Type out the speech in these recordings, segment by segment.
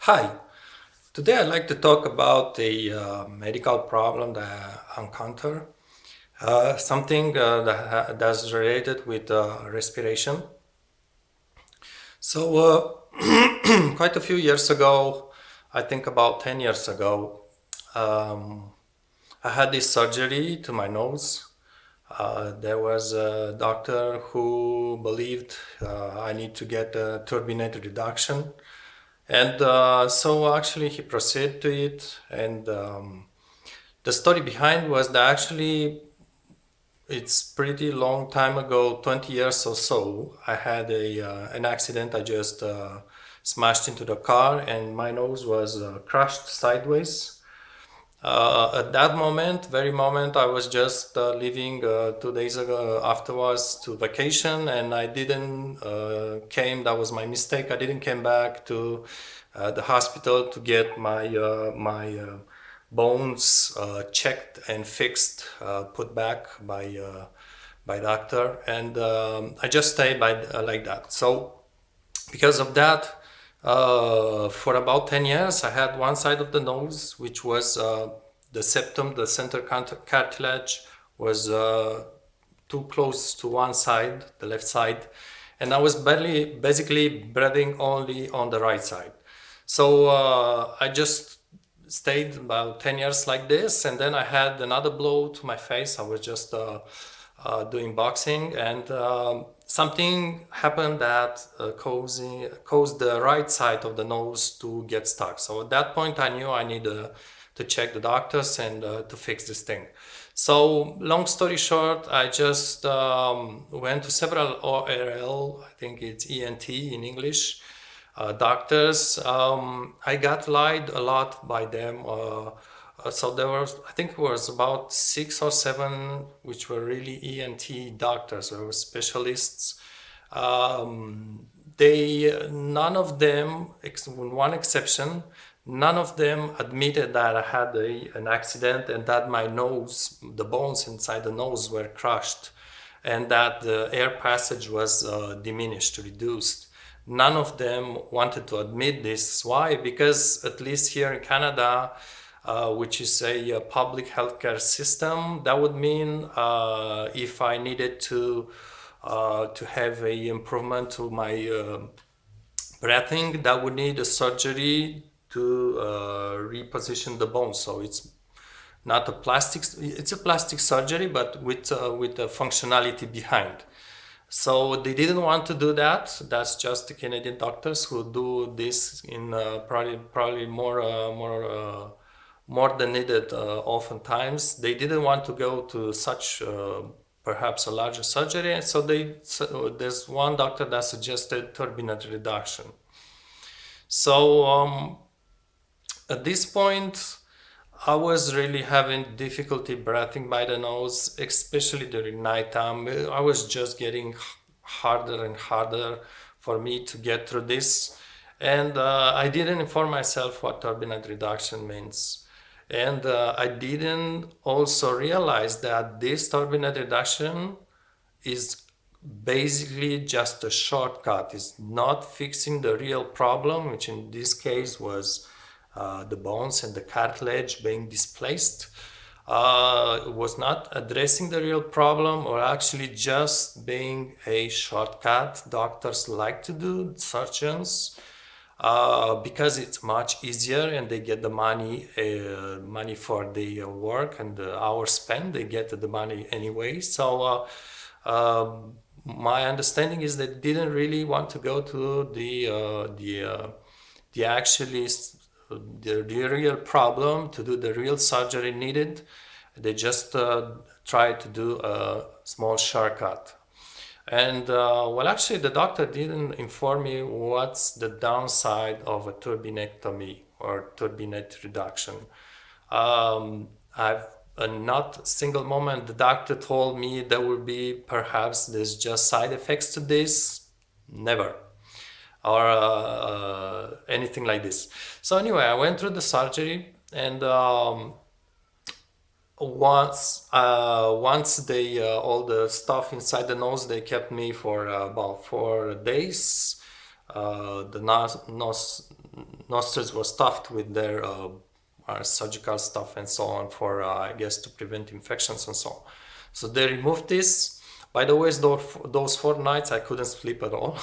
Hi, today I'd like to talk about a medical problem that I encounter, something that's related with respiration. Quite a few years ago, I think about 10 years ago, um, I had this surgery to my nose. There was a doctor who believed I need to get a turbinate reduction. And so actually he proceeded to it. And the story behind was that actually it's pretty long time ago, 20 years or so. I had an accident. I just smashed into the car and my nose was crushed sideways. At that moment, very moment, I was just leaving 2 days ago afterwards to vacation, and I didn't came. That was my mistake. I didn't came back to the hospital to get my bones checked and fixed, put back by doctor, and I just stayed by like that. So because of that, for about 10 years, I had one side of the nose, which was the septum, the center cartilage was too close to one side, the left side, and I was basically breathing only on the right side. So I just stayed about 10 years like this, and then I had another blow to my face. I was just doing boxing, and something happened that caused the right side of the nose to get stuck. So at that point, I knew I needed to check the doctors and to fix this thing. So long story short, I just went to several ORL, I think it's ENT in English, doctors. I got lied a lot by them. So there was, I think it was about 6 or 7, which were really ENT doctors or specialists. None of them, with one exception, none of them admitted that I had an accident and that my nose, the bones inside the nose were crushed and that the air passage was diminished, reduced. None of them wanted to admit this. Why? Because at least here in Canada, which is a public healthcare system, that would mean if I needed to have a improvement to my breathing, that would need a surgery to reposition the bone. So not a plastic, it's a plastic surgery, but with a functionality behind. So they didn't want to do that. That's just the Canadian doctors who do this in probably more than needed. Oftentimes, they didn't want to go to such perhaps a larger surgery. So there's one doctor that suggested turbinate reduction. So at this point, I was really having difficulty breathing by the nose, especially during nighttime. I was just getting harder and harder for me to get through this. And I didn't inform myself what turbinate reduction means. And I didn't also realize that this turbinate reduction is basically just a shortcut. It's not fixing the real problem, which in this case was the bones and the cartilage being displaced. It was not addressing the real problem or actually just being a shortcut doctors like to do, surgeons, because it's much easier and they get the money for the work and the hours spent. They get the money anyway. So my understanding is they didn't really want to go to the actually the real problem to do the real surgery needed. They just tried to do a small shortcut. And well, actually, the doctor didn't inform me what's the downside of a turbinectomy or turbinate reduction. I've not a single moment the doctor told me there will be perhaps there's just side effects to this. Never. Or anything like this. So anyway, I went through the surgery, and once they all the stuff inside the nose, they kept me for about 4 days. The nostrils were stuffed with their surgical stuff and so on for, I guess, to prevent infections and so on. So they removed this. By the way, those 4 nights I couldn't sleep at all.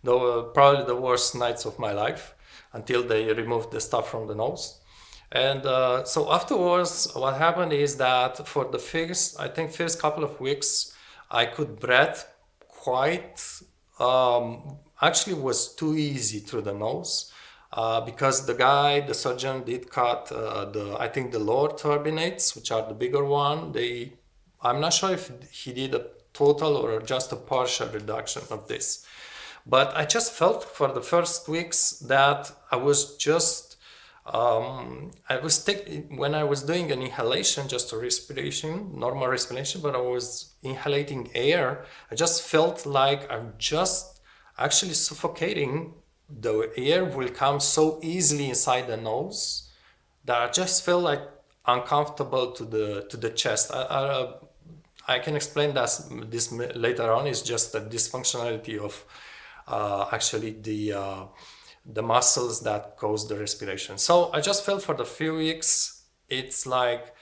They were probably the worst nights of my life until they removed the stuff from the nose. And so afterwards, what happened is that for the first, I think, first couple of weeks, I could breathe quite, actually was too easy through the nose. Because the surgeon did cut I think the lower turbinates, which are the bigger one. I'm not sure if he did a total or just a partial reduction of this. But I just felt for the first weeks that I was just, when I was doing an inhalation, just a respiration, normal respiration, but I was inhaling air, I just felt like I'm just actually suffocating. The air will come so easily inside the nose that I just feel like uncomfortable to the chest. I can explain this later on. It's just the dysfunctionality of actually the muscles that cause the respiration. So I just felt for the few weeks, it's like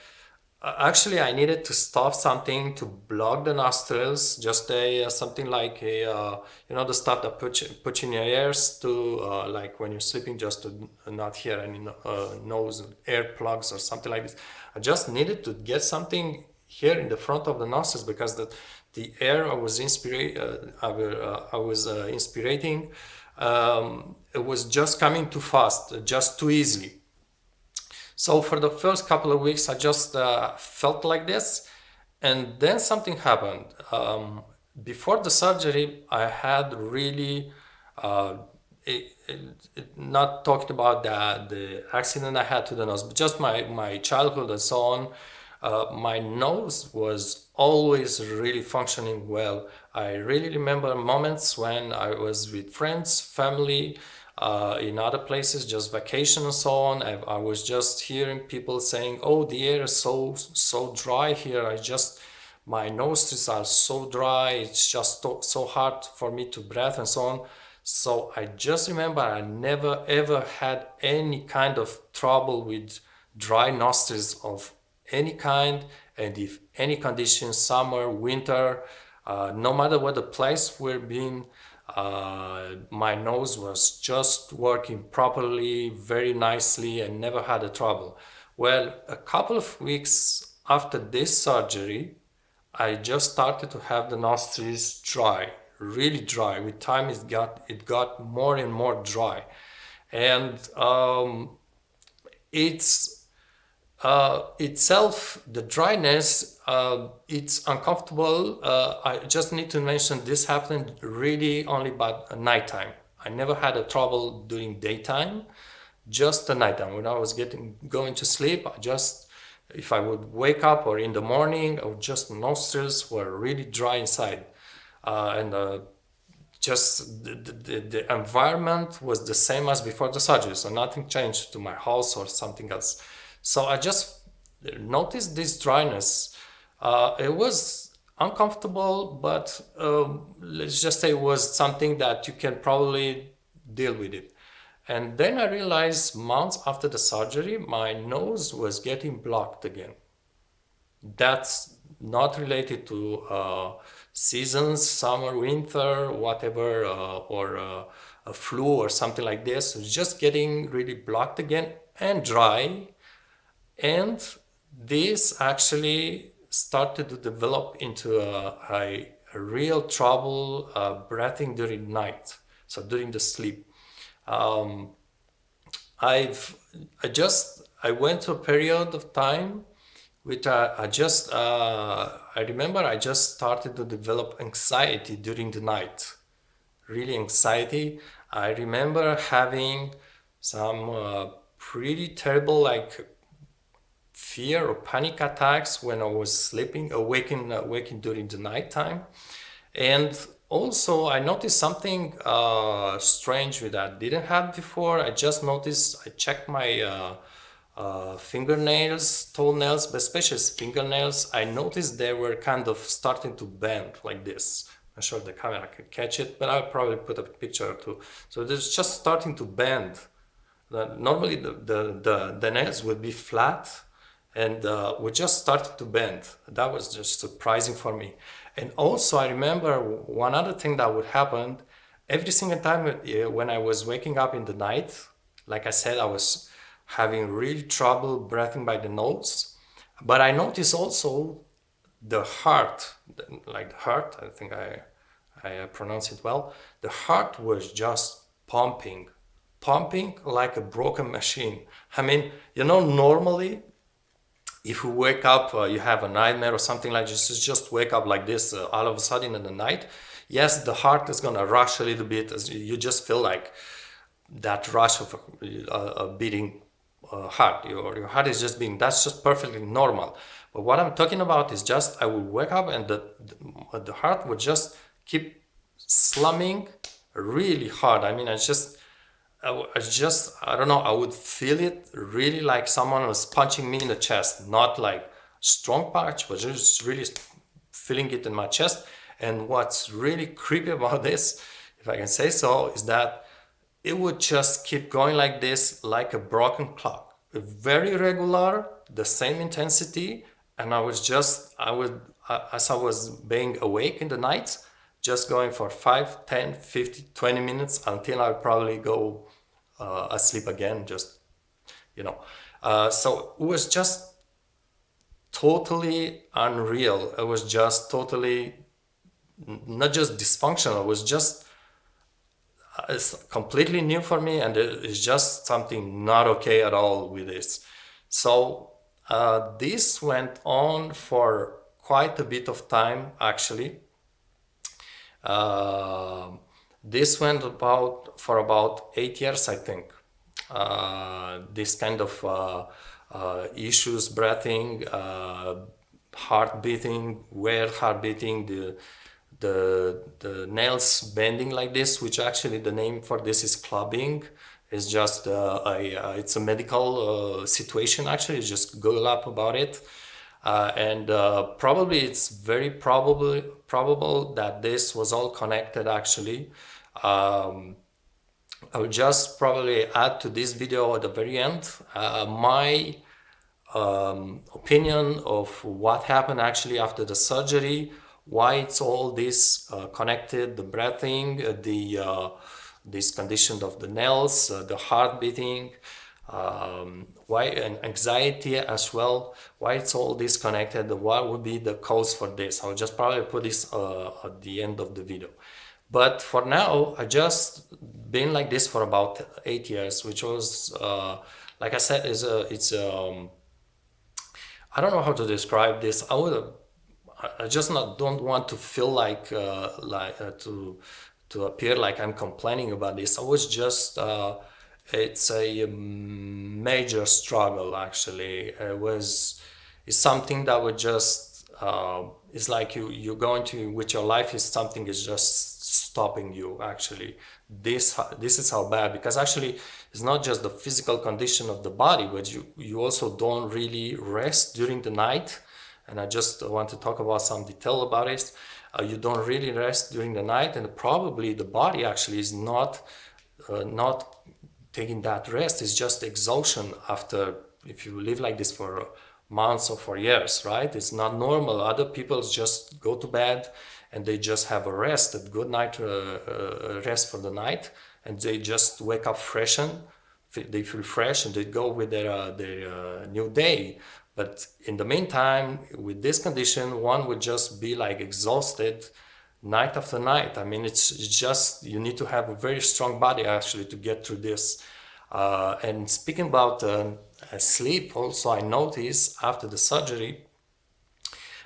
actually I needed to stuff something to block the nostrils, just something like the stuff that put in your ears to like when you're sleeping, just to not hear any nose air plugs or something like this. I just needed to get something here in the front of the nostrils because the air I was inspirating, it was just coming too fast, just too easily. So for the first couple of weeks, I just felt like this, and then something happened. Before the surgery, I had really, not talking about the accident I had to the nose, but just my childhood and so on. My nose was always really functioning well. I really remember moments when I was with friends, family, in other places, just vacation and so on. I was just hearing people saying, "Oh, the air is so dry here. My nostrils are so dry. It's just so hard for me to breathe and so on." So I just remember I never ever had any kind of trouble with dry nostrils of any kind, and if any condition, summer, winter, no matter what the place we're being, my nose was just working properly, very nicely, and never had a trouble. Well, a couple of weeks after this surgery, I just started to have the nostrils dry, really dry. With time, it got more and more dry, and it's itself, the dryness, it's uncomfortable. I just need to mention this happened really only about nighttime. I never had a trouble during daytime, just the nighttime. When I was going to sleep, if I would wake up or in the morning, nostrils were really dry inside. And just the environment was the same as before the surgery, so nothing changed to my house or something else. So I just noticed this dryness. It was uncomfortable, but let's just say it was something that you can probably deal with it. And then I realized months after the surgery, my nose was getting blocked again. That's not related to seasons, summer, winter, whatever, or a flu or something like this. It's just getting really blocked again and dry. And this actually started to develop into a real trouble breathing during night, so during the sleep. Um, I went through a period of time which I remember I just started to develop anxiety during the night, really anxiety. I remember having some pretty terrible like fear or panic attacks when I was sleeping, awaking during the nighttime. And also, I noticed something strange with that. Didn't have before. I just noticed. I checked my fingernails, toenails, but especially fingernails. I noticed they were kind of starting to bend like this. I'm sure the camera can catch it, but I'll probably put a picture or two. So it's just starting to bend Normally the nails would be flat and we just started to bend. That was just surprising for me. And also I remember one other thing that would happen every single time when I was waking up in the night. Like I said, I was having really trouble breathing by the nose, but I noticed also the heart, like the heart, I think I pronounce it well. The heart was just pumping like a broken machine. I mean, normally if you wake up, you have a nightmare or something like this, just wake up like this all of a sudden in the night. Yes, the heart is gonna rush a little bit as you just feel like that rush of a beating heart. Your heart is just beating. That's just perfectly normal. But what I'm talking about is just I would wake up and the heart would just keep slumming really hard. I mean, I don't know, I would feel it really like someone was punching me in the chest, not like strong punch, but just really feeling it in my chest. And what's really creepy about this, if I can say so, is that it would just keep going like this, like a broken clock. Very regular, the same intensity. And as I was being awake in the night, just going for 5, 10, 50, 20 minutes until I probably go asleep again, just, so it was just totally unreal. It was just totally not just dysfunctional, it was just it's completely new for me, and it's just something not okay at all with this. So this went on for quite a bit of time, actually. This went for about 8 years, I think. This kind of issues, breathing, heart beating, weird heart beating, the nails bending like this, which actually the name for this is clubbing. It's just it's a medical situation. Actually, just Google up about it. And probably it's very probable that this was all connected actually. I will just probably add to this video at the very end my opinion of what happened actually after the surgery, why it's all this connected, the breathing, this condition of the nails, the heart beating, why, and anxiety as well, why it's all disconnected, what would be the cause for this. I'll just probably put this at the end of the video. But for now, I just been like this for about 8 years, which was, like I said, I don't know how to describe this. I just don't want to feel like to appear like I'm complaining about this. I was just it's a major struggle actually. It's something that would just it's like you're going to with your life is something is just stopping you actually. This is how bad, because actually it's not just the physical condition of the body, but you also don't really rest during the night. And I just want to talk about some detail about it. You don't really rest during the night, and probably the body actually is not taking that rest. It's just exhaustion after, if you live like this for months or for years, right? It's not normal. Other people just go to bed and they just have a rest, a good night rest for the night, and they just wake up freshened. They feel fresh and they go with their new day. But in the meantime, with this condition, one would just be like exhausted night after night. I mean, it's just, you need to have a very strong body actually to get through this. And speaking about sleep, also I noticed after the surgery,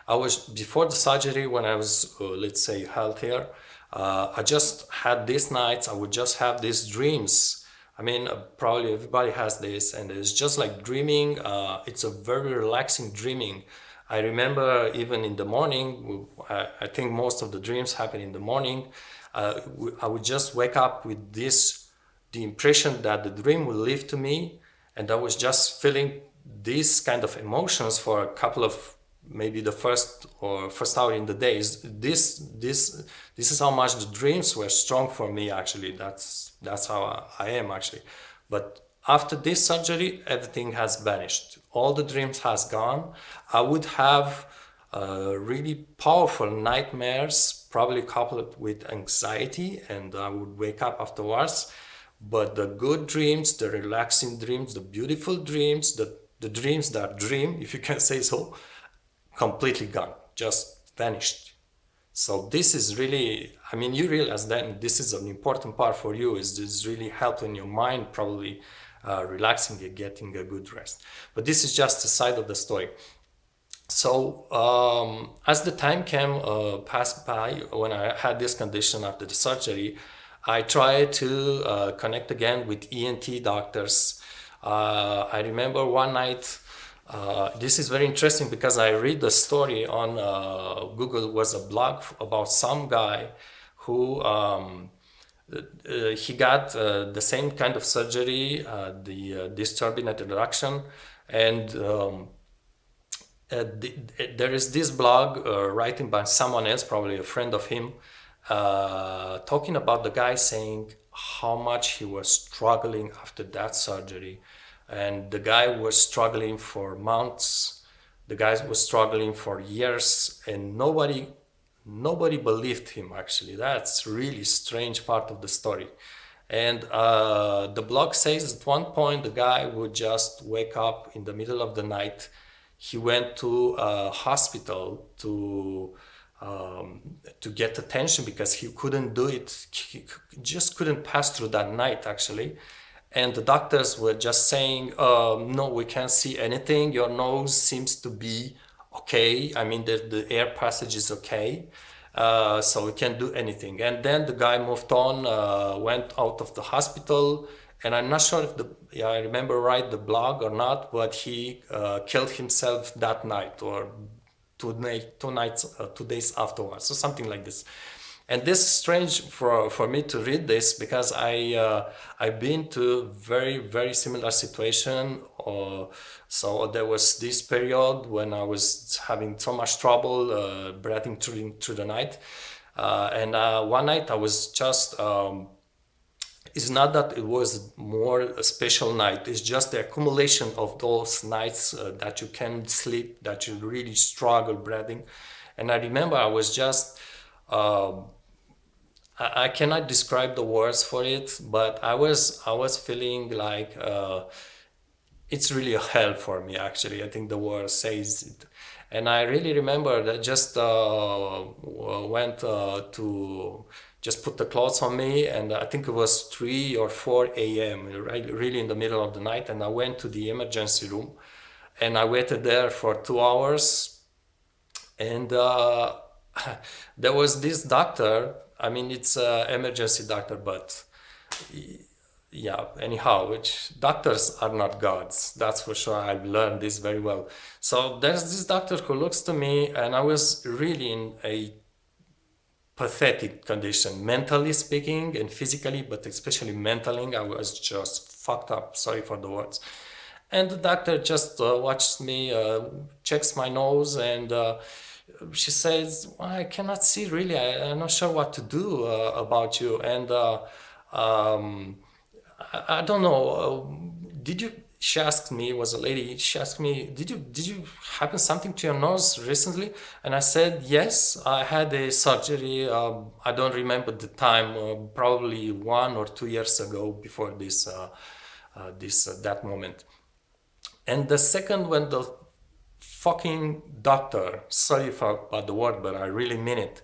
before the surgery, when I was, let's say, healthier, I just had these nights, I would just have these dreams. I mean, probably everybody has this, and it's just like dreaming. It's a very relaxing dreaming. I remember even in the morning, I think most of the dreams happen in the morning. I would just wake up with the impression that the dream will live to me, and I was just feeling these kind of emotions for a couple of, maybe the first hour in the day. This is how much the dreams were strong for me actually. That's how I am actually. But after this surgery, everything has vanished. All the dreams has gone. I would have really powerful nightmares, probably coupled with anxiety, and I would wake up afterwards. But the good dreams, the relaxing dreams, the beautiful dreams, the dreams that dream, if you can say so, completely gone, just vanished. So this is really, I mean, you realize then this is an important part for you, is this really helping your mind, probably relaxing and getting a good rest. But this is just a side of the story. So as the time came passed by, when I had this condition after the surgery, I tried to connect again with ENT doctors. I remember one night, this is very interesting because I read the story on Google. Was a blog about some guy who he got the same kind of surgery, the disturbing introduction, and there is this blog written by someone else, probably a friend of him, talking about the guy saying how much he was struggling after that surgery. And the guy was struggling for months, the guy was struggling for years, and nobody believed him. Actually, that's really strange part of the story. And the blog says at one point the guy would just wake up in the middle of the night. He went to a hospital to get attention because he couldn't do it. He just couldn't pass through that night, actually. And the doctors were just saying, no, we can't see anything. Your nose seems to be okay. I mean, the air passage is okay. So we can't do anything. And then the guy moved on, went out of the hospital. And I'm not sure if I remember right the blog or not, but he killed himself that night or 2 days afterwards, or something like this. And this is strange for me to read this because I've been to very similar situation. So there was this period when I was having so much trouble breathing through the night, and one night I was just. It's not that it was more a special night. It's just the accumulation of those nights that you can't sleep, that you really struggle breathing. And I remember I was just. I cannot describe the words for it, but I was feeling like it's really a hell for me. Actually, I think the word says it, and I really remember that just went to just put the clothes on me, and I think it was 3 or 4 a.m. Right, really in the middle of the night, and I went to the emergency room, and I waited there for 2 hours, and there was this doctor. I mean, it's an emergency doctor, but yeah, anyhow, which doctors are not gods. That's for sure. I've learned this very well. So there's this doctor who looks to me, and I was really in a pathetic condition, mentally speaking and physically, but especially mentally. I was just fucked up. Sorry for the words. And the doctor just watches me, checks my nose, and she says, "Well, I cannot see really. I'm not sure what to do about you." And um, I don't know. Did you? She asked me. It was a lady. She asked me, "Did you happen something to your nose recently?" And I said, "Yes, I had a surgery. I don't remember the time. Probably 1 or 2 years ago. Before that moment." And the second, when the fucking doctor, sorry about the word, but I really mean it,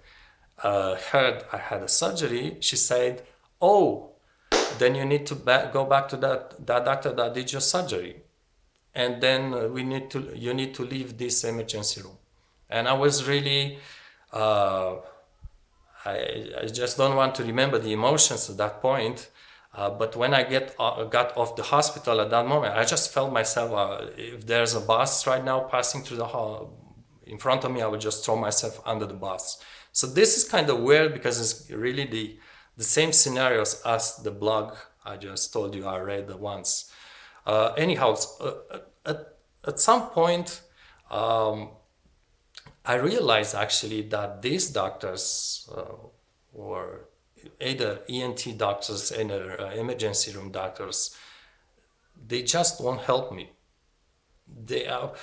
heard I had a surgery, she said, "Oh, then you need to go back to that doctor that did your surgery, and then you need to leave this emergency room." And I was really, uh, I just don't want to remember the emotions at that point. But when I got off the hospital at that moment, I just felt myself. If there's a bus right now passing through the hall in front of me, I would just throw myself under the bus. So this is kind of weird because it's really the same scenarios as the blog I just told you I read once. Anyhow, at some point, I realized actually that these doctors were either ENT doctors and emergency room doctors. they just won't help me. They are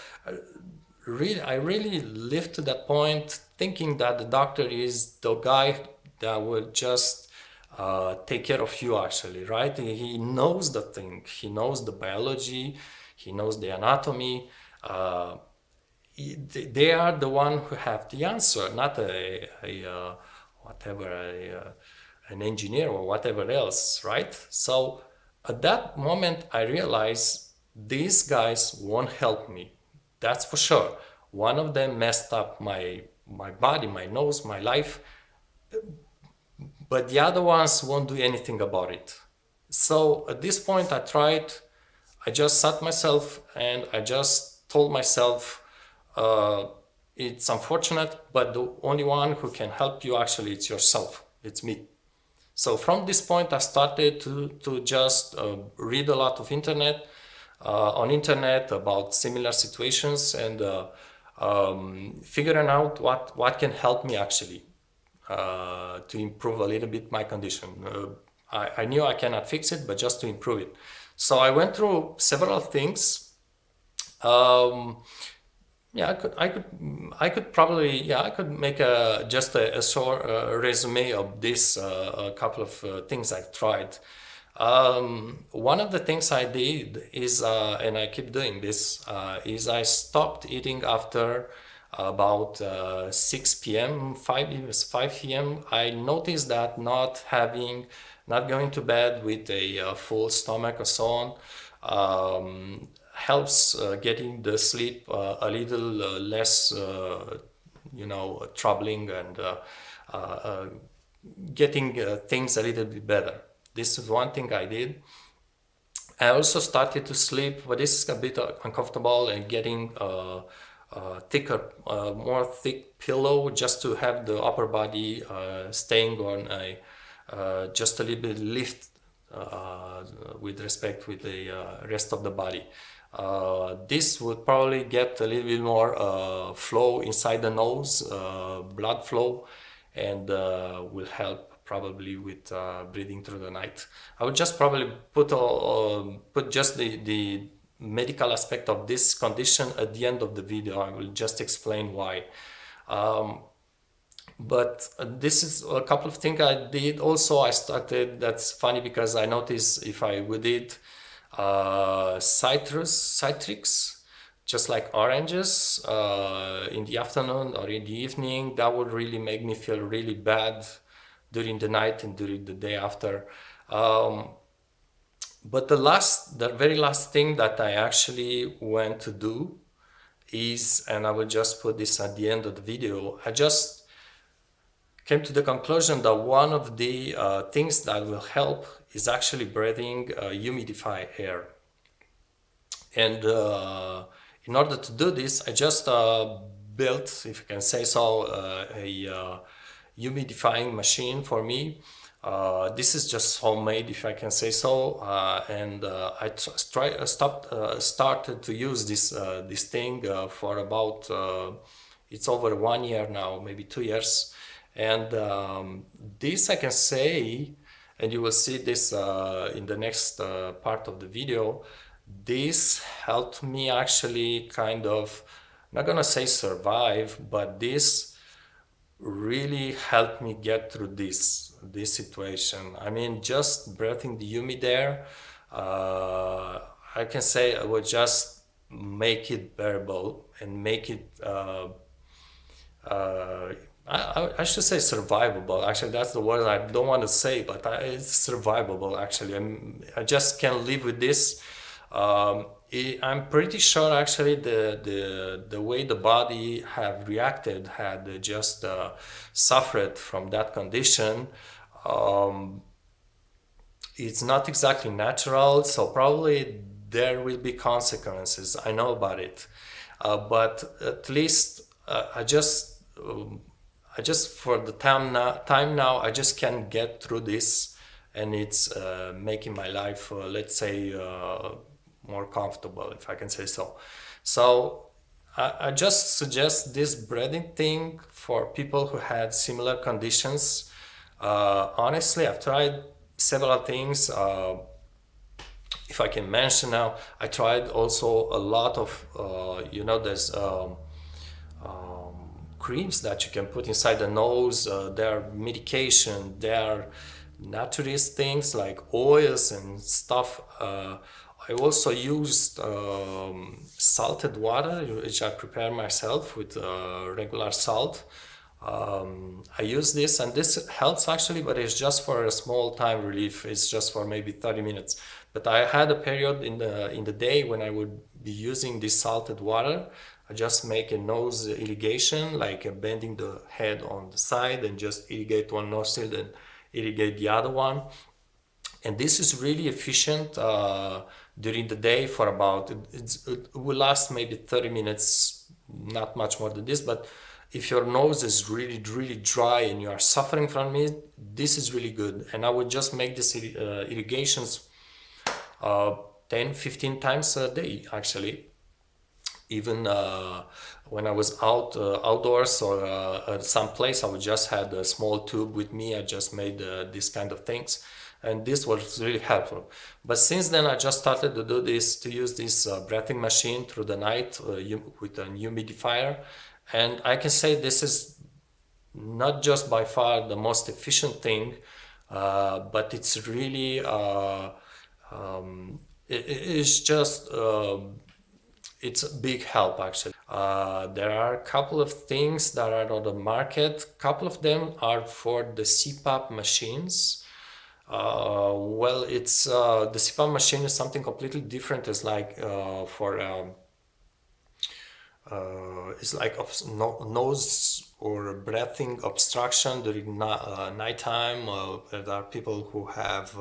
really, I really lived to that point thinking that the doctor is the guy that will just take care of you, actually, right? He knows the thing, he knows the biology, he knows the anatomy. They are the one who have the answer, not whatever an engineer or whatever else, right? So at that moment, I realized these guys won't help me. That's for sure. One of them messed up my body, my nose, my life, but the other ones won't do anything about it. So at this point, I just sat myself and I just told myself, it's unfortunate, but the only one who can help you actually, it's yourself, it's me. So from this point, I started to just read a lot of on internet about similar situations and figuring out what can help me actually to improve a little bit my condition. I knew I cannot fix it, but just to improve it. So I went through several things. Yeah, I could probably, yeah, I could make just a short resume of this, a couple of things I've tried. One of the things I did is, and I keep doing this, is I stopped eating after about 6 p.m., 5 p.m. I noticed that not going to bed with a full stomach or so on, helps getting the sleep a little less, troubling and getting things a little bit better. This is one thing I did. I also started to sleep, but this is a bit uncomfortable and getting thicker, more thick pillow just to have the upper body staying on a just a little bit lift with respect with the rest of the body. This would probably get a little bit more flow inside the nose, blood flow, and will help probably with breathing through the night. I would just probably put just the medical aspect of this condition at the end of the video. I will just explain why. But this is a couple of things I did. Also, I started, that's funny because I noticed if I would eat citrus, just like oranges, in the afternoon or in the evening, that would really make me feel really bad during the night and during the day after. But the very last thing that I actually went to do is, and I will just put this at the end of the video, I just came to the conclusion that one of the things that will help is actually breathing humidified air. And in order to do this, I just built, if you can say so, a humidifying machine for me. This is just homemade, if I can say so, and I started to use this thing for about it's over 1 year now, maybe 2 years, and this I can say, and you will see this in the next part of the video. This helped me actually kind of, not gonna say survive, but this really helped me get through this situation. I mean, just breathing the humid air, I can say I would just make it bearable and make it I should say survivable. Actually, that's the word I don't want to say, but it's survivable. Actually, I just can live with this. I'm pretty sure actually the way the body have reacted had just suffered from that condition. It's not exactly natural, so probably there will be consequences. I know about it, but at least I just for the time now, I just can get through this, and it's making my life, let's say, more comfortable, if I can say so. So I just suggest this breathing thing for people who had similar conditions. Honestly, I've tried several things. if I can mention now, I tried also a lot of, there's creams that you can put inside the nose. There are medication, there are naturist things like oils and stuff. I also used salted water, which I prepare myself with regular salt. I use this, and this helps actually, but it's just for a small time relief. It's just for maybe 30 minutes. But I had a period in the day when I would be using this salted water. I just make a nose irrigation, like bending the head on the side and just irrigate one nostril and irrigate the other one. And this is really efficient during the day for about, it will last maybe 30 minutes, not much more than this. But if your nose is really, really dry and you are suffering from it, this is really good. And I would just make this irrigations 10, 15 times a day, actually. Even when I was outdoors or at some place, I would just had a small tube with me. I just made these kind of things, and this was really helpful. But since then, I just started to do this, to use this breathing machine through the night with an humidifier, and I can say this is not just by far the most efficient thing, but it's really it's just. It's a big help actually. There are a couple of things that are on the market. A couple of them are for the CPAP machines. It's the CPAP machine is something completely different. It's like it's like nose or breathing obstruction during nighttime. There are people who have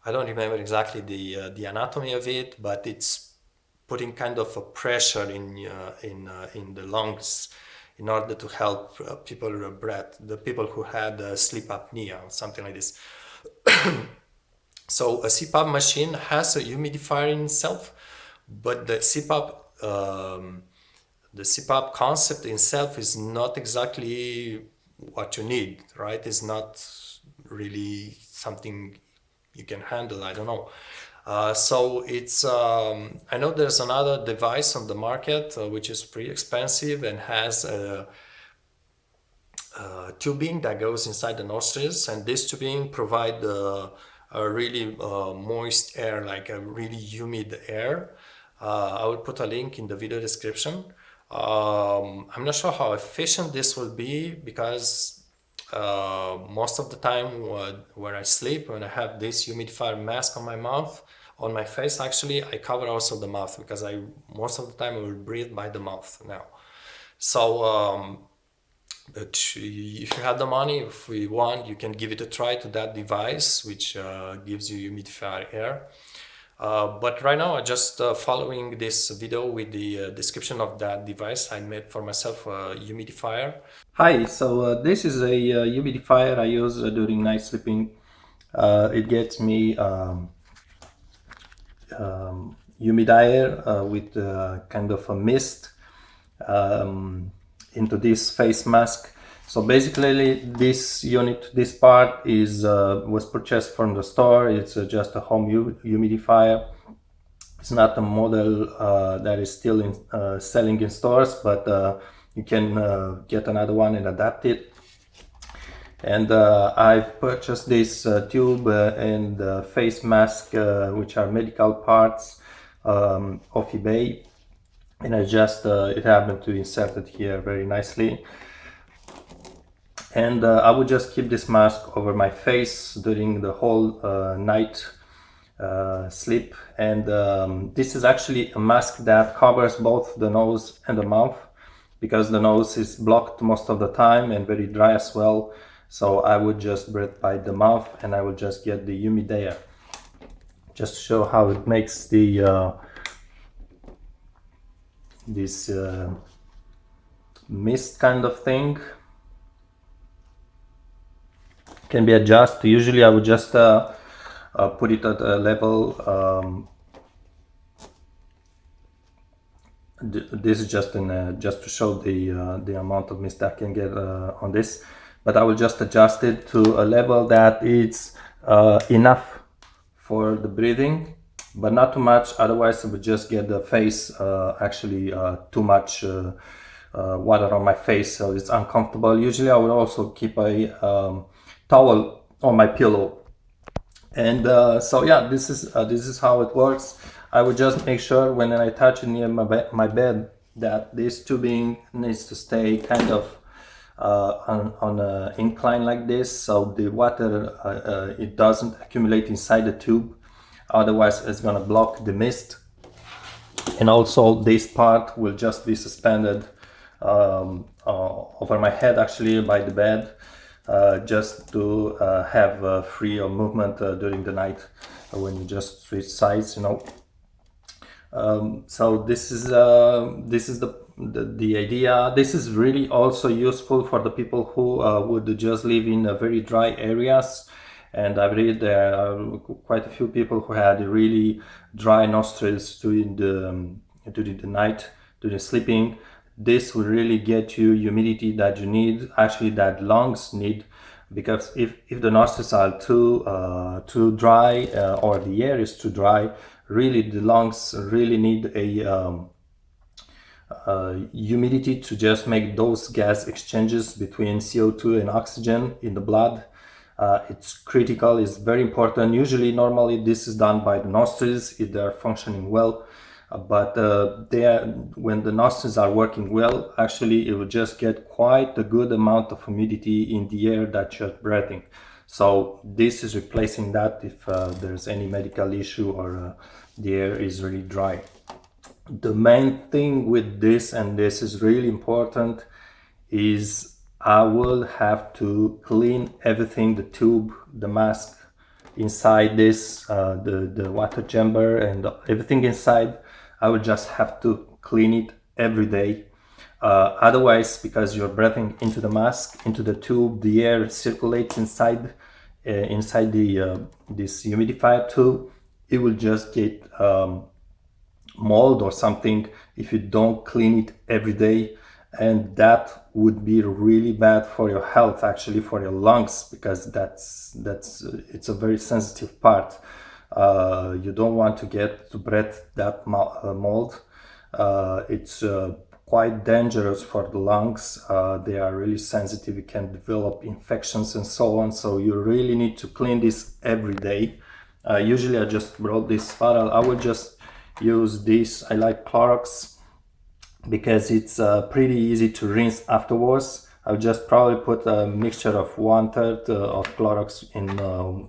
I don't remember exactly the anatomy of it, but it's putting kind of a pressure in the lungs in order to help people breath, the people who had sleep apnea or something like this. So a CPAP machine has a humidifier in itself, but the CPAP concept in itself is not exactly what you need, right? It's not really something you can handle. I don't know. So it's I know there's another device on the market which is pretty expensive and has a tubing that goes inside the nostrils, and this tubing provide a really moist air, like a really humid air. I will put a link in the video description. I'm not sure how efficient this will be because most of the time when I sleep, when I have this humidifier mask on my mouth, on my face actually, I cover also the mouth because most of the time I will breathe by the mouth now. So but if you have the money, if you want, you can give it a try to that device which gives you humidifier air. But right now I'm just following this video with the description of that device. I made for myself a humidifier. Hi, so this is a humidifier I use during night sleeping. It gets me humid air with kind of a mist into this face mask. So basically this unit, this part was purchased from the store. It's just a home humidifier. It's not a model that is still selling in stores, but you can get another one and adapt it. And I've purchased this tube and face mask, which are medical parts off eBay, and I just it happened to insert it here very nicely. And I would just keep this mask over my face during the whole night sleep. And this is actually a mask that covers both the nose and the mouth, because the nose is blocked most of the time and very dry as well. So I would just breathe by the mouth and I would just get the humid air. Just to show how it makes the this mist kind of thing. Can be adjusted. Usually I would just put it at a level. This is just just to show the amount of mist I can get on this, but I will just adjust it to a level that it's enough for the breathing, but not too much. Otherwise, I would just get the face too much water on my face, so it's uncomfortable. Usually, I would also keep a towel on my pillow. And so yeah, this is how it works. I would just make sure when I touch it near my bed that this tubing needs to stay kind of on an incline like this, so the water it doesn't accumulate inside the tube. Otherwise, it's gonna block the mist. And also, this part will just be suspended over my head, actually, by the bed, just to have free of movement during the night when you just switch sides, you know. So this is the idea. This is really also useful for the people who would just live in very dry areas. And I read there are quite a few people who had really dry nostrils during the night, during sleeping. This will really get you humidity that you need, actually that lungs need, because if the nostrils are too dry or the air is too dry, really the lungs really need a humidity to just make those gas exchanges between CO2 and oxygen in the blood. It's critical, it's very important. Usually, normally, this is done by the nostrils if they're functioning well. But when the nostrils are working well, actually, it will just get quite a good amount of humidity in the air that you're breathing. So this is replacing that if there's any medical issue or the air is really dry. The main thing with this, and this is really important, is I will have to clean everything, the tube, the mask inside this, the water chamber and everything inside. I will just have to clean it every day. Otherwise, because you're breathing into the mask, into the tube, the air circulates inside this humidifier tube. It will just get mold or something if you don't clean it every day, and that would be really bad for your health, actually, for your lungs, because it's a very sensitive part. You don't want to get to breathe that mold. It's quite dangerous for the lungs. They are really sensitive. You can develop infections and so on. So you really need to clean this every day. Usually I just brought this bottle. I would just use this. I like Clorox because it's pretty easy to rinse afterwards. I'll just probably put a mixture of 1/3 of Clorox in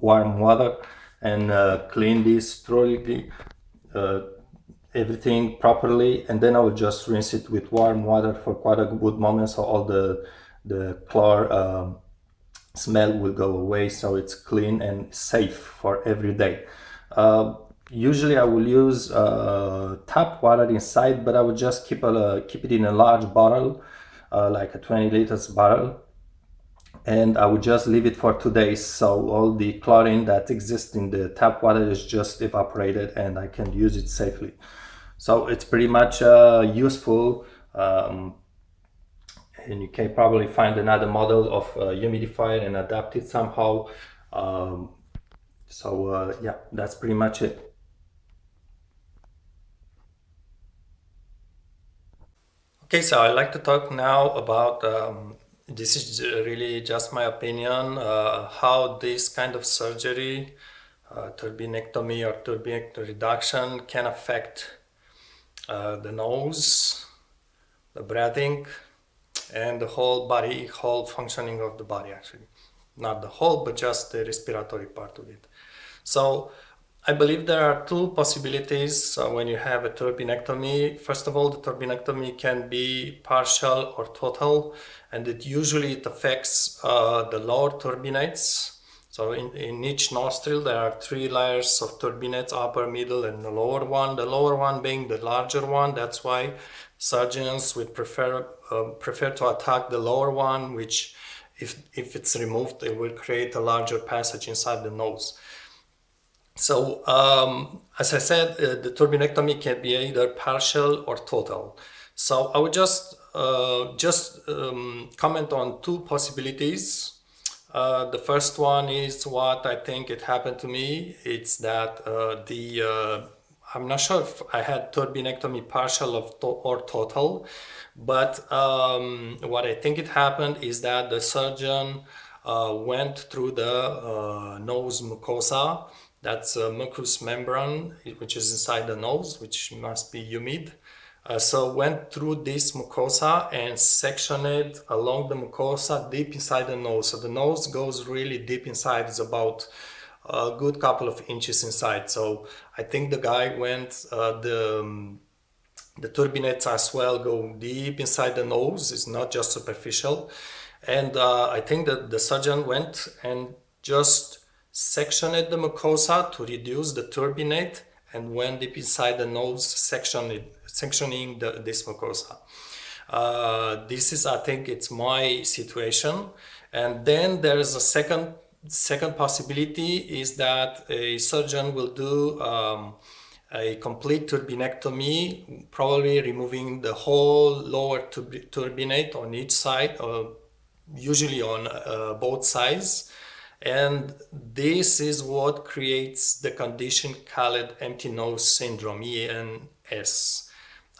warm water and clean this thoroughly, everything properly, and then I will just rinse it with warm water for quite a good moment, so all the chlor smell will go away, so it's clean and safe for every day. Usually I will use tap water inside, but I would just keep it in a large bottle, like a 20 liters bottle, and I would just leave it for 2 days, so all the chlorine that exists in the tap water is just evaporated and I can use it safely. So it's pretty much useful, and you can probably find another model of humidifier and adapt it somehow. Yeah, that's pretty much it. Okay, so I'd like to talk now about this is really just my opinion, how this kind of surgery, turbinectomy or turbinectomy reduction, can affect the nose, the breathing, and the whole body, whole functioning of the body, actually. Not the whole, but just the respiratory part of it. So I believe there are two possibilities when you have a turbinectomy. First of all, the turbinectomy can be partial or total, and it affects the lower turbinates. So in each nostril there are 3 layers of turbinates, upper, middle, and the lower one. The lower one being the larger one. That's why surgeons would prefer to attack the lower one, which if it's removed, it will create a larger passage inside the nose. So, as I said, the turbinectomy can be either partial or total. So I would just comment on two possibilities. The first one is what I think it happened to me. It's that I'm not sure if I had turbinectomy partial or total, but what I think it happened is that the surgeon went through the nose mucosa. That's a mucous membrane, which is inside the nose, which must be humid. So went through this mucosa and sectioned it along the mucosa deep inside the nose. So the nose goes really deep inside. It's about a good couple of inches inside. So I think the guy went, the turbinates as well go deep inside the nose. It's not just superficial. And I think that the surgeon went and just sectioned the mucosa to reduce the turbinate and went deep inside the nose, sectioning this mucosa. This is, I think, it's my situation. And then there is a second possibility is that a surgeon will do a complete turbinectomy, probably removing the whole lower turbinate on each side, usually on both sides. And this is what creates the condition called empty nose syndrome, ENS.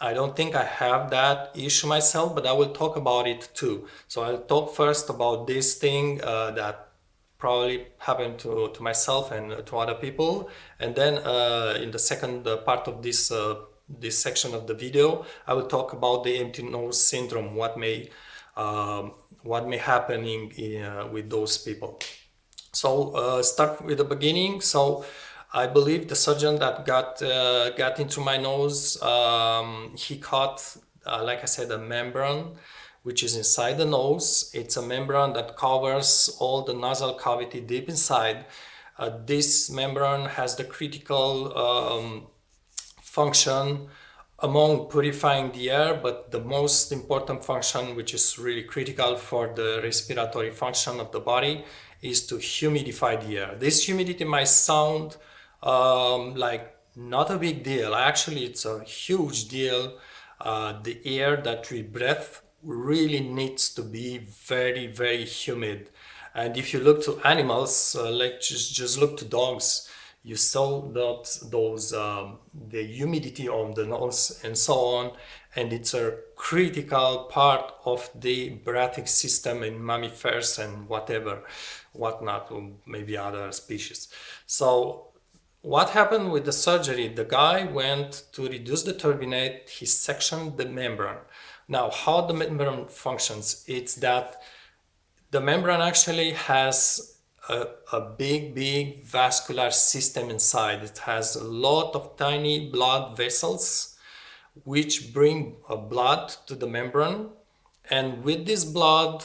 I don't think I have that issue myself, but I will talk about it too. So I'll talk first about this thing that probably happened to myself and to other people. And then in the second part of this section of the video, I will talk about the empty nose syndrome, what may happen with those people. So start with the beginning. So I believe the surgeon that got into my nose, he caught, like I said, a membrane which is inside the nose. It's a membrane that covers all the nasal cavity deep inside. This membrane has the critical function among purifying the air, but the most important function, which is really critical for the respiratory function of the body, is to humidify the air. This humidity might sound like not a big deal. Actually, it's a huge deal. The air that we breathe really needs to be very, very humid. And if you look to animals, like just look to dogs, you saw that those the humidity on the nose and so on, and it's a critical part of the breathing system in mammifers and whatnot, or maybe other species. So what happened with the surgery? The guy went to reduce the turbinate, he sectioned the membrane. Now, how the membrane functions, it's that the membrane actually has a big vascular system inside. It has a lot of tiny blood vessels which bring blood to the membrane. And with this blood,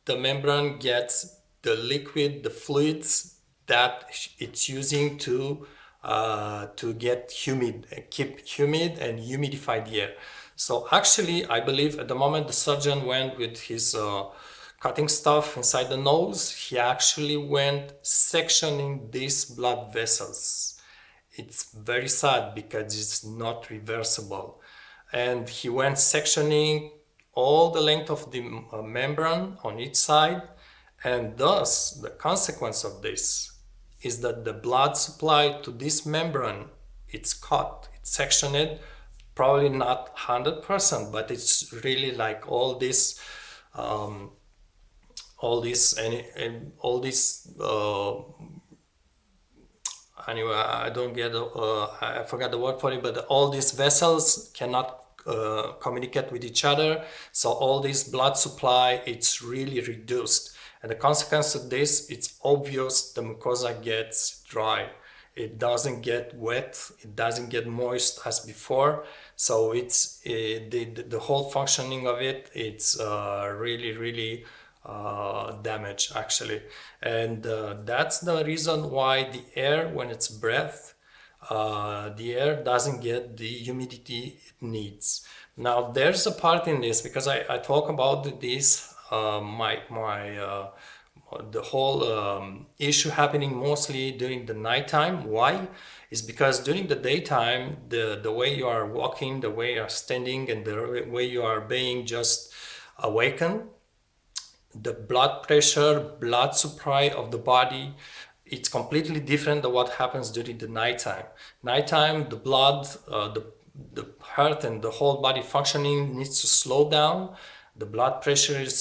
the membrane gets the liquid, the fluids that it's using to get humid, keep humid and humidify the air. So actually, I believe at the moment the surgeon went with his cutting stuff inside the nose, he actually went sectioning these blood vessels. It's very sad because it's not reversible. And he went sectioning all the length of the membrane on each side. And thus, the consequence of this is that the blood supply to this membrane, it's cut, it's sectioned, probably not 100%, but it's really like all this anyway, I don't get I forgot the word for it, but all these vessels cannot communicate with each other, so all this blood supply, it's really reduced, and the consequence of this, it's obvious the mucosa gets dry. It doesn't get wet, it doesn't get moist as before, so it's the whole functioning of it, it's really damage actually. And that's the reason why the air, when it's breathed, the air doesn't get the humidity it needs. Now there's a part in this, because I talk about this, the whole issue happening mostly during the nighttime. Why? Is because during the daytime, the way you are walking, the way you are standing, and the way you are being just awakened, the blood pressure, blood supply of the body, it's completely different than what happens during the nighttime. Nighttime, the blood, the heart and the whole body functioning needs to slow down. The blood pressure is,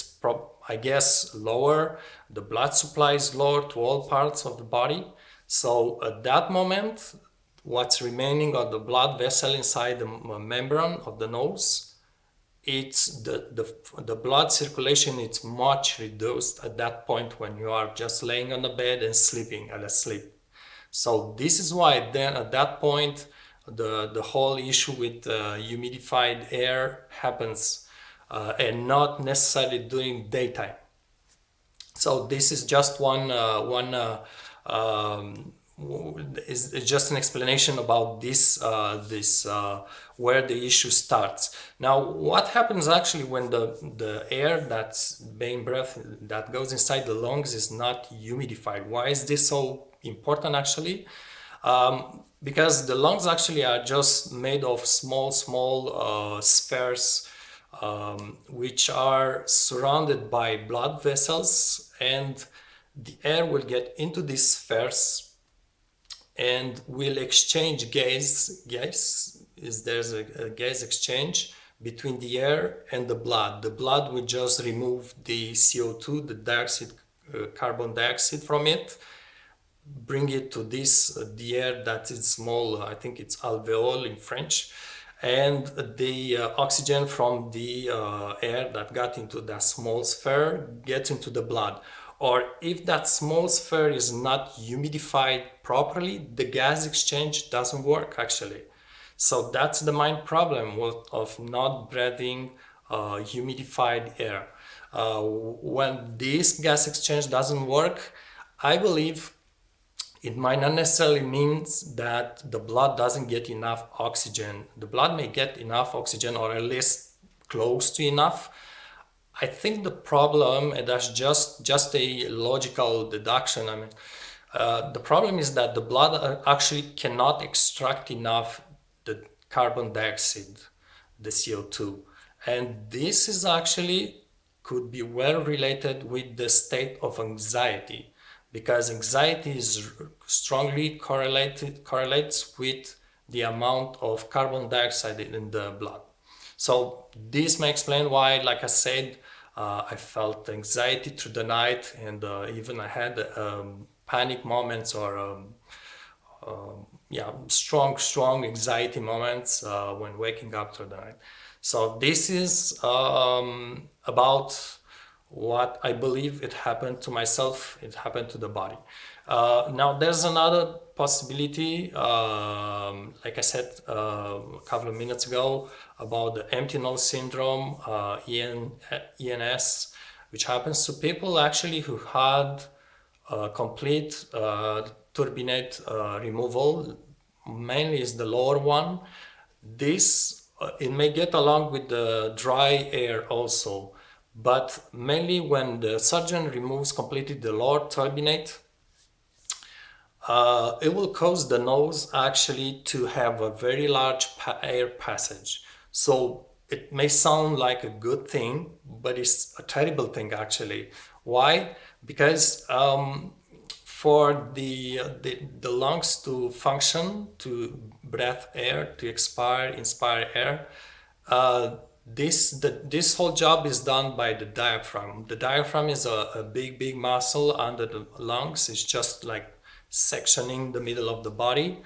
I guess, lower. The blood supply is lower to all parts of the body. So at that moment, what's remaining of the blood vessel inside the membrane of the nose, it's the blood circulation is much reduced at that point when you are just laying on the bed and sleeping and asleep. So this is why then at that point the whole issue with humidified air happens, and not necessarily during daytime. So this is just is just an explanation about this where the issue starts. Now, what happens actually when the air that's being breathed that goes inside the lungs is not humidified? Why is this so important actually? Because the lungs actually are just made of small spheres, which are surrounded by blood vessels, and the air will get into these spheres and will exchange gas. There's a gas exchange between the air and the blood. The blood will just remove the CO2, the dioxide, carbon dioxide from it, bring it to the air that is small, I think it's alveole in French, and the oxygen from the air that got into that small sphere gets into the blood. Or if that small sphere is not humidified properly, the gas exchange doesn't work actually. So that's the main problem of not breathing humidified air. When this gas exchange doesn't work, I believe it might not necessarily mean that the blood doesn't get enough oxygen. The blood may get enough oxygen, or at least close to enough. I think the problem, and that's just a logical deduction, I mean, the problem is that the blood actually cannot extract enough the carbon dioxide, the CO2. And this is actually could be well related with the state of anxiety, because anxiety is strongly correlates with the amount of carbon dioxide in the blood. So this may explain why, like I said, I felt anxiety through the night, and even I had panic moments, or strong anxiety moments when waking up through the night. So this is about what I believe it happened to myself, it happened to the body. Now there's another possibility, like I said a couple of minutes ago, about the empty nose syndrome, ENS, which happens to people actually who had complete turbinate removal, mainly is the lower one. This it may get along with the dry air also, but mainly when the surgeon removes completely the lower turbinate, it will cause the nose actually to have a very large air passage. So it may sound like a good thing, but it's a terrible thing actually. Why? Because for the lungs to function, to breathe air, to inspire air, this whole job is done by the diaphragm. The diaphragm is a big muscle under the lungs. It's just like sectioning the middle of the body,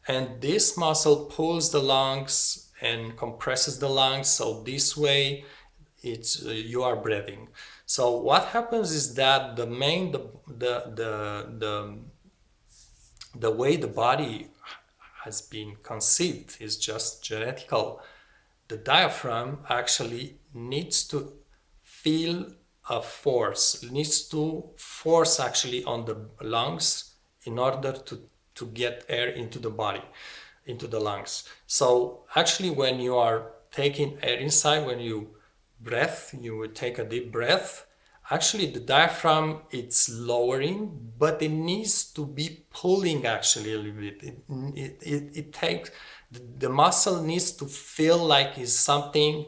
and this muscle pulls the lungs and compresses the lungs, so this way it's you are breathing. So what happens is that the way the body has been conceived is just genetical. The diaphragm actually needs to feel a force, needs to force actually on the lungs in order to get air into the body, into the lungs. So actually when you are taking air inside, when you breathe, you would take a deep breath, actually the diaphragm, it's lowering, but it needs to be pulling actually a little bit. It takes, the muscle needs to feel like it's something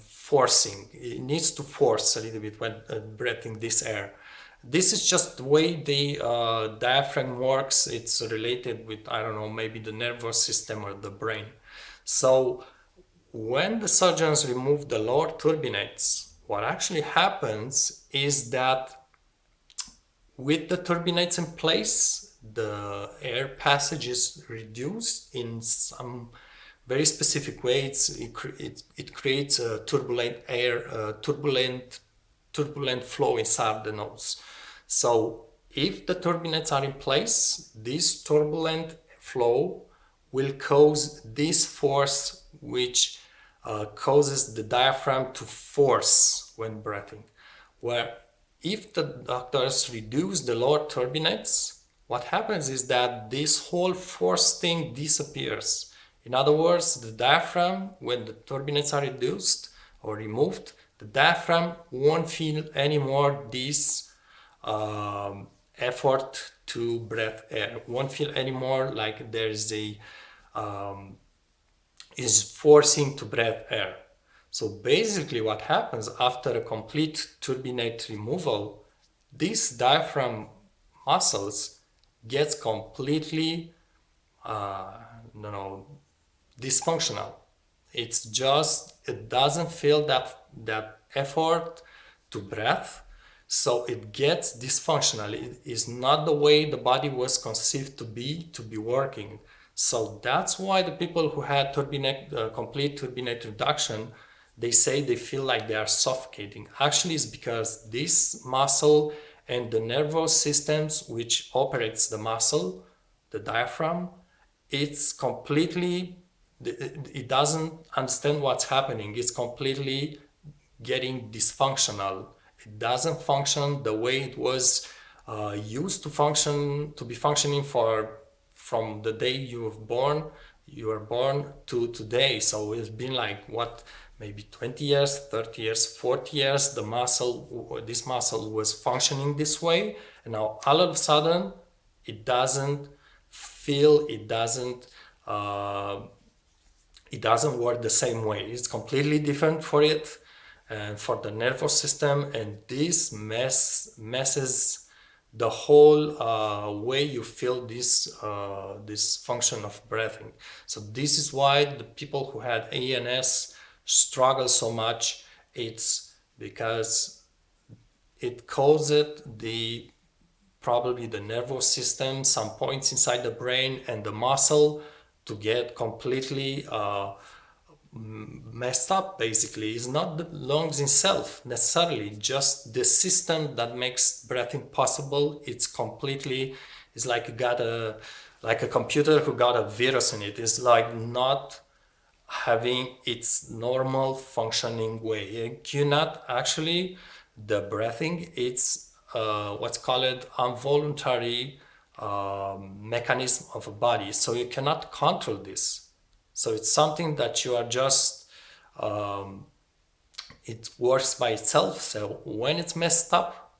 forcing. It needs to force a little bit when breathing this air. This is just the way the diaphragm works. It's related with, I don't know, maybe the nervous system or the brain. So when the surgeons remove the lower turbinates, what actually happens is that with the turbinates in place, the air passage is reduced in some very specific way. It creates a turbulent flow inside the nose. So if the turbinates are in place, this turbulent flow will cause this force, which causes the diaphragm to force when breathing. Where if the doctors reduce the lower turbinates, what happens is that this whole force thing disappears. In other words, the diaphragm, when the turbinates are reduced or removed, the diaphragm won't feel anymore this effort to breathe air. Won't feel anymore like there's is forcing to breathe air. So basically what happens after a complete turbinate removal, these diaphragm muscles gets completely dysfunctional. It's just, it doesn't feel that effort to breathe, so it gets dysfunctional. It is not the way the body was conceived to be working. So that's why the people who had complete turbinate reduction, they say they feel like they are suffocating. Actually, it's because this muscle and the nervous systems which operates the muscle, the diaphragm, it's completely, it doesn't understand what's happening. It's completely getting dysfunctional. It doesn't function the way it was used to function, to be functioning from the day you were born to today. So it's been like what, maybe 20 years, 30 years, 40 years, this muscle was functioning this way, and now all of a sudden it doesn't feel, it doesn't work the same way. It's completely different for it and for the nervous system, and this messes the whole way you feel this function of breathing. So this is why the people who had ENS struggle so much. It's because it caused probably the nervous system, some points inside the brain and the muscle to get completely messed up. Basically, it's not the lungs itself necessarily, just the system that makes breathing possible. It's like like a computer who got a virus in it. It's like not having its normal functioning way. You cannot actually, the breathing, it's what's called involuntary mechanism of a body, so you cannot control this. So it's something that you are just, it works by itself. So when it's messed up,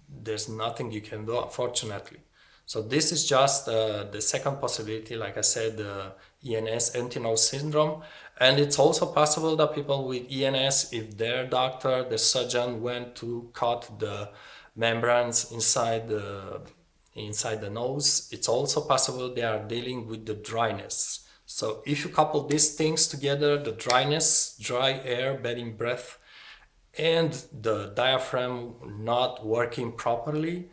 there's nothing you can do, unfortunately. So this is just the second possibility, like I said, ENS, empty nose syndrome. And it's also possible that people with ENS, if their doctor, the surgeon, went to cut the membranes inside the nose, it's also possible they are dealing with the dryness. So if you couple these things together, the dryness, dry air, bedding breath, and the diaphragm not working properly,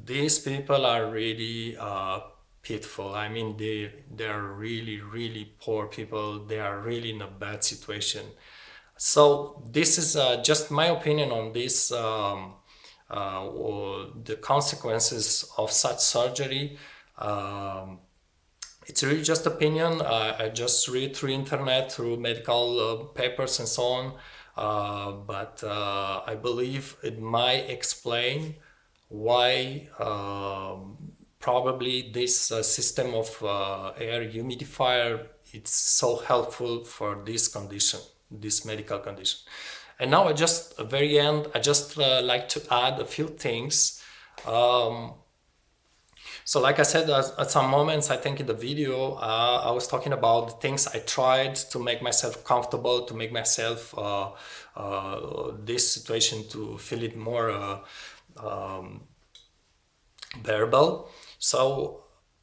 these people are really pitiful. I mean, they're really, really poor people. They are really in a bad situation. So this is just my opinion on this, or the consequences of such surgery. It's really just opinion. I just read through internet, through medical papers and so on. But I believe it might explain why probably this system of air humidifier it's so helpful for this condition, this medical condition. And now at the very end, I just like to add a few things. So, like I said, at some moments, I think in the video, I was talking about the things I tried to make myself comfortable, to make myself this situation to feel it more bearable. So,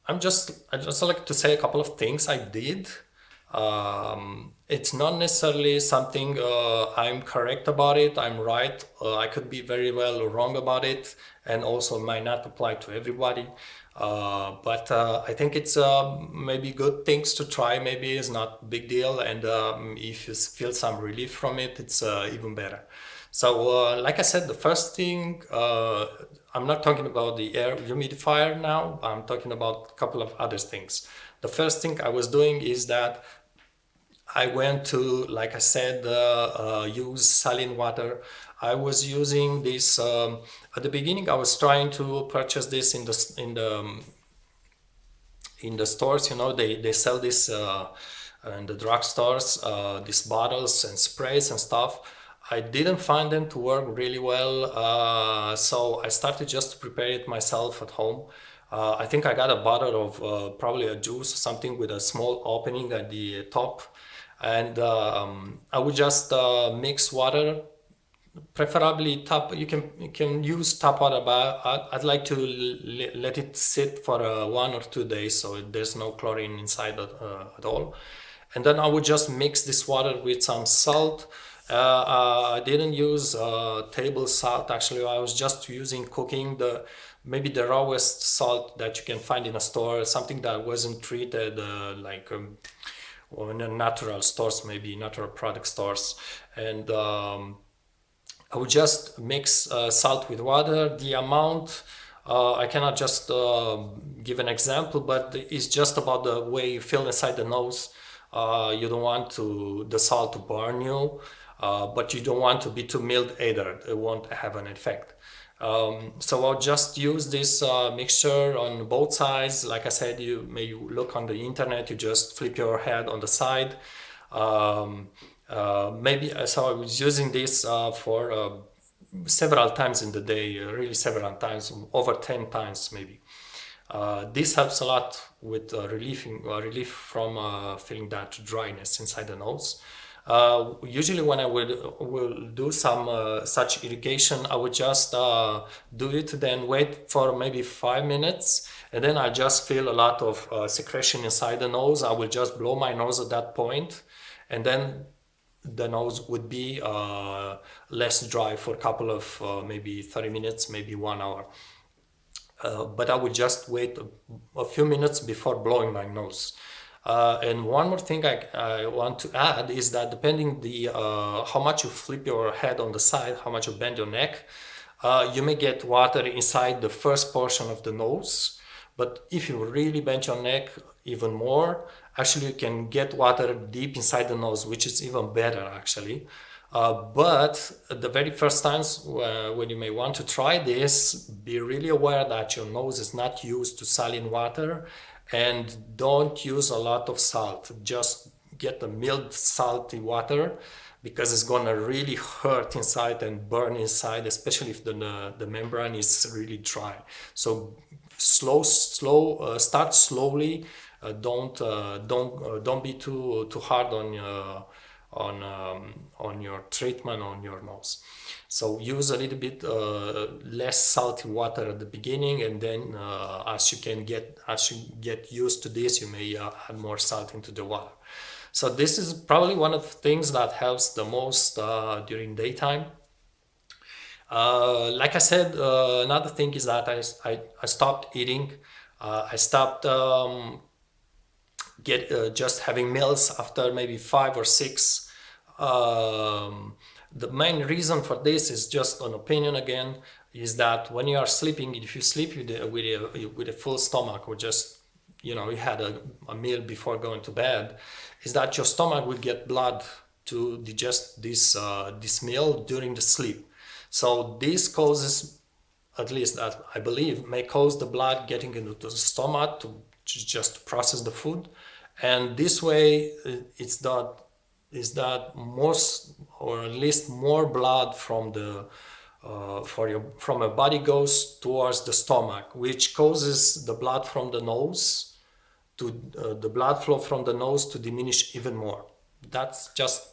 I just like to say a couple of things I did. It's not necessarily something I'm correct about it. I'm right. I could be very well wrong about it, and also might not apply to everybody. But I think it's maybe good things to try. Maybe it's not big deal, and if you feel some relief from it, it's even better. So, like I said, the first thing, I'm not talking about the air humidifier now. I'm talking about a couple of other things. The first thing I was doing is that I went to, like I said, use saline water. I was using this at the beginning. I was trying to purchase this in the stores. You know, they sell this in the drugstores, these bottles and sprays and stuff. I didn't find them to work really well, so I started just to prepare it myself at home. I think I got a bottle of probably a juice, something with a small opening at the top, and I would just mix water, preferably tap. You can use tap water, but I'd like to let it sit for 1 or 2 days, so there's no chlorine inside at all. And then I would just mix this water with some salt. I didn't use table salt. Actually, I was just using cooking the maybe the rawest salt that you can find in a store, something that wasn't treated or in a natural stores, maybe natural product stores. And I would just mix salt with water. The amount, I cannot just give an example, but it's just about the way you feel inside the nose. You don't want the salt to burn you, but you don't want to be too mild either. It won't have an effect. So I'll just use this mixture on both sides. Like I said, you may look on the internet, you just flip your head on the side. Maybe so I was using this for several times in the day, really several times, over 10 times maybe. This helps a lot with relief from feeling that dryness inside the nose. Usually when I will do some such irrigation, I would just do it, then wait for maybe 5 minutes, and then I just feel a lot of secretion inside the nose. I will just blow my nose at that point, and then the nose would be less dry for a couple of maybe 30 minutes, maybe 1 hour. But I would just wait a few minutes before blowing my nose. And one more thing I want to add is that depending the how much you flip your head on the side, how much you bend your neck, you may get water inside the first portion of the nose. But if you really bend your neck even more, actually you can get water deep inside the nose, which is even better actually. But the very first times when you may want to try this, be really aware that your nose is not used to saline water, and don't use a lot of salt. Just get the mild salty water, because it's gonna really hurt inside and burn inside, especially if the membrane is really dry. So start slowly. Don't be too hard on your treatment on your nose. So use a little bit less salty water at the beginning, and then as you get used to this, you may add more salt into the water. So this is probably one of the things that helps the most during daytime. Like I said, another thing is that I stopped eating. I stopped just having meals after maybe 5 or 6. The main reason for this is just an opinion again, is that when you are sleeping, if you sleep with a full stomach, or just you had a meal before going to bed, is that your stomach will get blood to digest this meal during the sleep. So this causes, at least that I believe, may cause the blood getting into the stomach to just process the food, and this way is that most, or at least more blood from from your body goes towards the stomach, which causes the blood from the nose to the blood flow from the nose to diminish even more. That's just,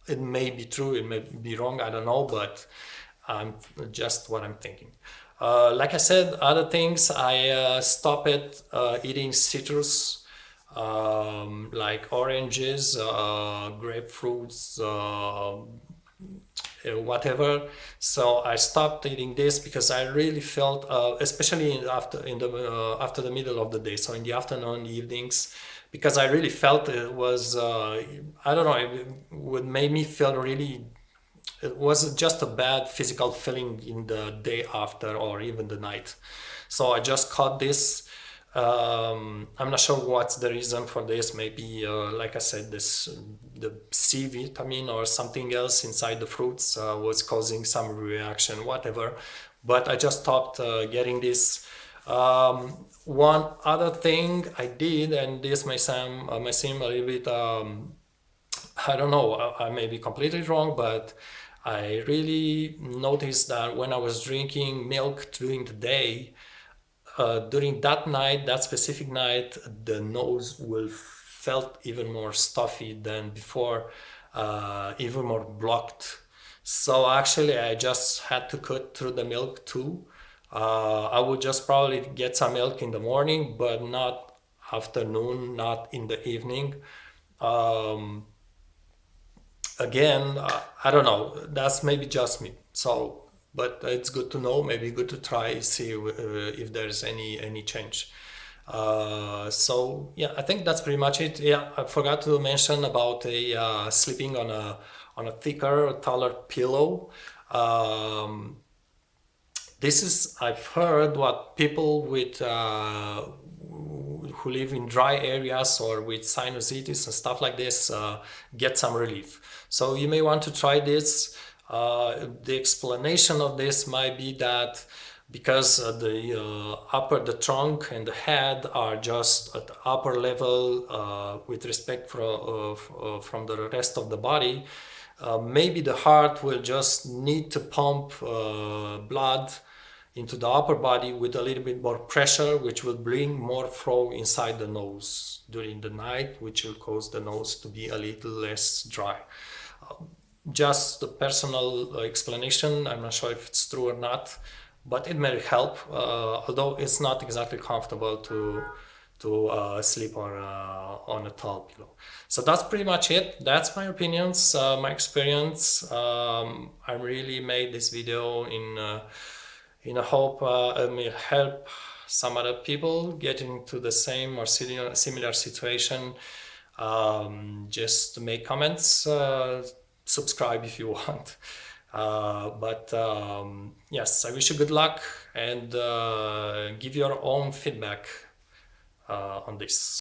it may be true, it may be wrong, I don't know, but just what I'm thinking. Like I said, other things, I stopped eating citrus, like oranges, grapefruits, whatever. So I stopped eating this because I really felt, especially after the middle of the day, so in the afternoon, evenings, because I really felt it was, I don't know, it would make me feel really, it was just a bad physical feeling in the day after or even the night. So I just cut this. I'm not sure what's the reason for this. Maybe, like I said, the C vitamin or something else inside the fruits was causing some reaction, whatever. But I just stopped getting this. One other thing I did, and this may seem a little bit, I don't know, I may be completely wrong, but I really noticed that when I was drinking milk during the day, during that night, that specific night, the nose will felt even more stuffy than before, even more blocked. So actually, I just had to cut through the milk too. I would just probably get some milk in the morning, but not afternoon, not in the evening. Um, Again, I don't know. That's maybe just me. So, but it's good to know. Maybe good to try see if there's any change. So yeah, I think that's pretty much it. Yeah, I forgot to mention about a sleeping on a thicker, taller pillow. Um, this is, I've heard what people with who live in dry areas or with sinusitis and stuff like this get some relief. So you may want to try this. The explanation of this might be that because the trunk and the head are just at the upper level with respect from the rest of the body, maybe the heart will just need to pump blood into the upper body with a little bit more pressure, which will bring more flow inside the nose during the night, which will cause the nose to be a little less dry. Just a personal explanation. I'm not sure if it's true or not, but it may help, although it's not exactly comfortable to sleep on a tall pillow. So that's pretty much it. That's my opinions, my experience. I really made this video in a hope it may help some other people get into the same or similar situation. Just make comments, subscribe if you want. But yes, I wish you good luck and give your own feedback on this.